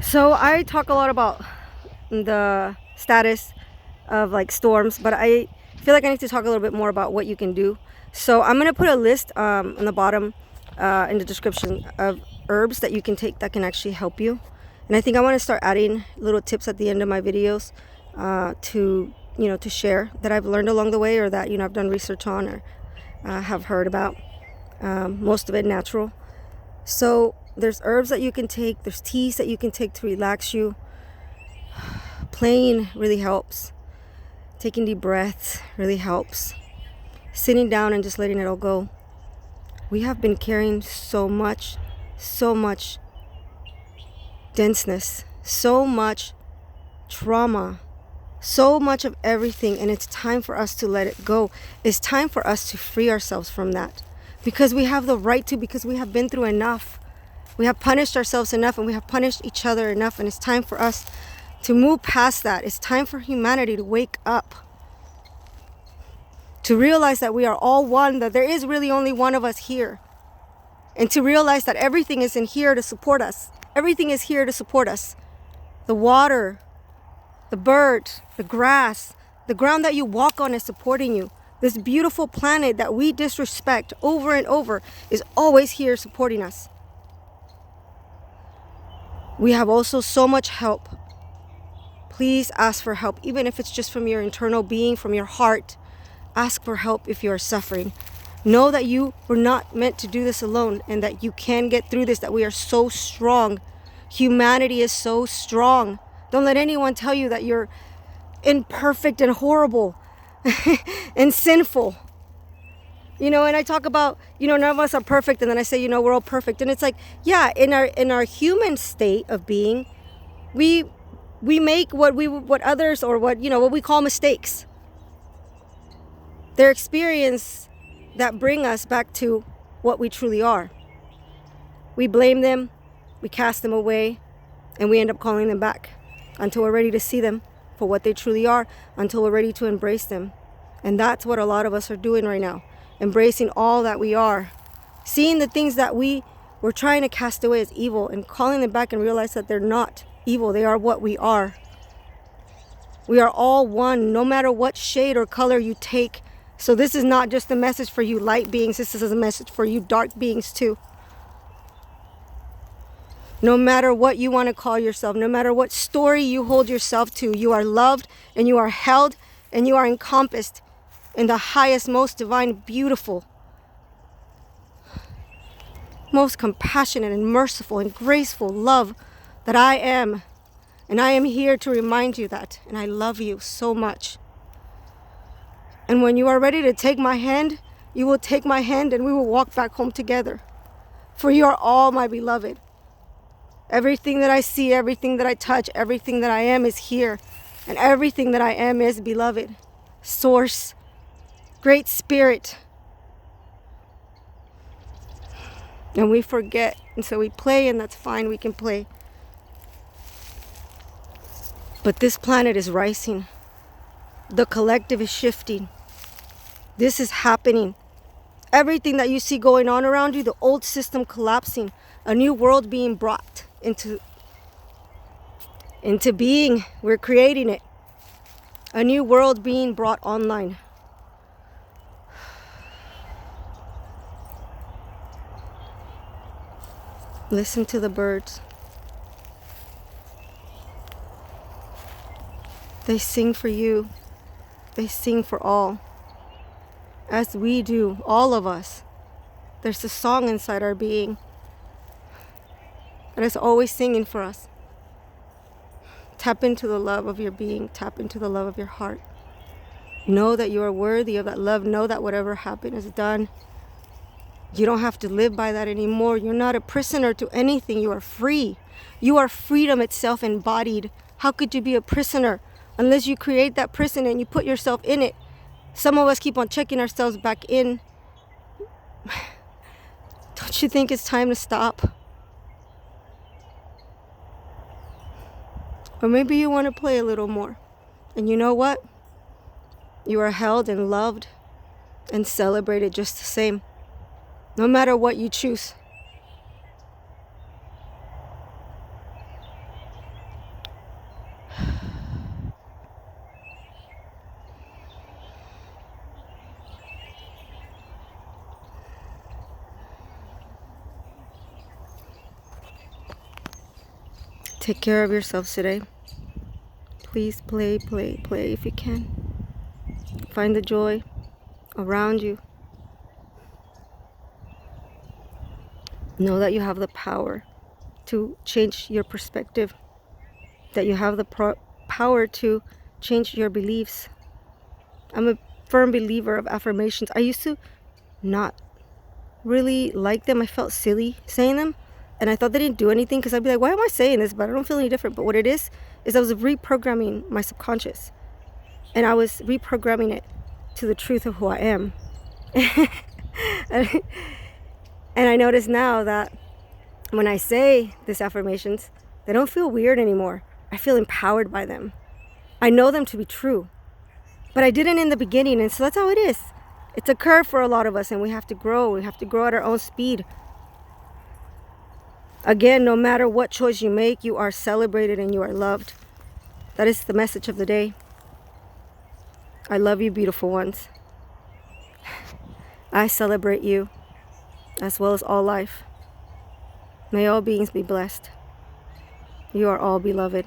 So I talk a lot about the status of like storms, but I feel like I need to talk a little bit more about what you can do. So I'm gonna put a list on the bottom in the description of herbs that you can take that can actually help you. And I think I want to start adding little tips at the end of my videos to to share that I've learned along the way, or that I've done research on, or have heard about. Most of it natural. So there's herbs that you can take. There's teas that you can take to relax you. Playing really helps. Taking deep breaths really helps. Sitting down and just letting it all go. We have been carrying so much denseness, so much trauma, so much of everything, and it's time for us to let it go. It's time for us to free ourselves from that, because we have the right to, because we have been through enough. We have punished ourselves enough, and we have punished each other enough, and it's time for us to move past that. It's time for humanity to wake up, to realize that we are all one, that there is really only one of us here, and to realize that everything is in here to support us. Everything is here to support us. The water, the bird, the grass, the ground that you walk on is supporting you. This beautiful planet that we disrespect over and over is always here supporting us. We have also so much help. Please ask for help, even if it's just from your internal being, from your heart. Ask for help if you are suffering. Know that you were not meant to do this alone, and that you can get through this, that we are so strong. Humanity is so strong. Don't let anyone tell you that you're imperfect and horrible and sinful. And I talk about, none of us are perfect, and then I say, we're all perfect. And it's like, yeah, in our human state of being, we make what others, or what we call mistakes. Their experience that bring us back to what we truly are. We blame them, we cast them away, and we end up calling them back until we're ready to see them for what they truly are, until we're ready to embrace them. And that's what a lot of us are doing right now. Embracing all that we are. Seeing the things that we were trying to cast away as evil, and calling them back and realize that they're not evil. They are what we are. We are all one, no matter what shade or color you take. So this is not just a message for you light beings. This is a message for you dark beings too. No matter what you want to call yourself, no matter what story you hold yourself to, you are loved, and you are held, and you are encompassed in the highest, most divine, beautiful, most compassionate and merciful and graceful love that I am. And I am here to remind you that. And I love you so much. And when you are ready to take my hand, you will take my hand, and we will walk back home together. For you are all my beloved. Everything that I see, everything that I touch, everything that I am is here. And everything that I am is beloved. Source. Great Spirit. And we forget. And so we play, and that's fine. We can play. But this planet is rising. The collective is shifting. This is happening. Everything that you see going on around you, the old system collapsing, a new world being brought into being. We're creating it. A new world being brought online. Listen to the birds. They sing for you. They sing for all. As we do, all of us. There's a song inside our being that is always singing for us. Tap into the love of your being. Tap into the love of your heart. Know that you are worthy of that love. Know that whatever happened is done. You don't have to live by that anymore. You're not a prisoner to anything. You are free. You are freedom itself embodied. How could you be a prisoner unless you create that prison and you put yourself in it? Some of us keep on checking ourselves back in. Don't you think it's time to stop? Or maybe you want to play a little more. And you know what? You are held and loved and celebrated just the same. No matter what you choose. Take care of yourselves today. Please play if you can. Find the joy around you. Know that you have the power to change your perspective, that you have the power to change your beliefs. I'm a firm believer of affirmations. I used to not really like them. I felt silly saying them, and I thought they didn't do anything, because I'd be like, why am I saying this? But I don't feel any different. But what it is I was reprogramming my subconscious, and I was reprogramming it to the truth of who I am. And I notice now that when I say these affirmations, they don't feel weird anymore. I feel empowered by them. I know them to be true, but I didn't in the beginning, and so that's how it is. It's a curve for a lot of us, and we have to grow. We have to grow at our own speed. Again, no matter what choice you make, you are celebrated and you are loved. That is the message of the day. I love you, beautiful ones. I celebrate you, as well as all life. May all beings be blessed. You are all beloved.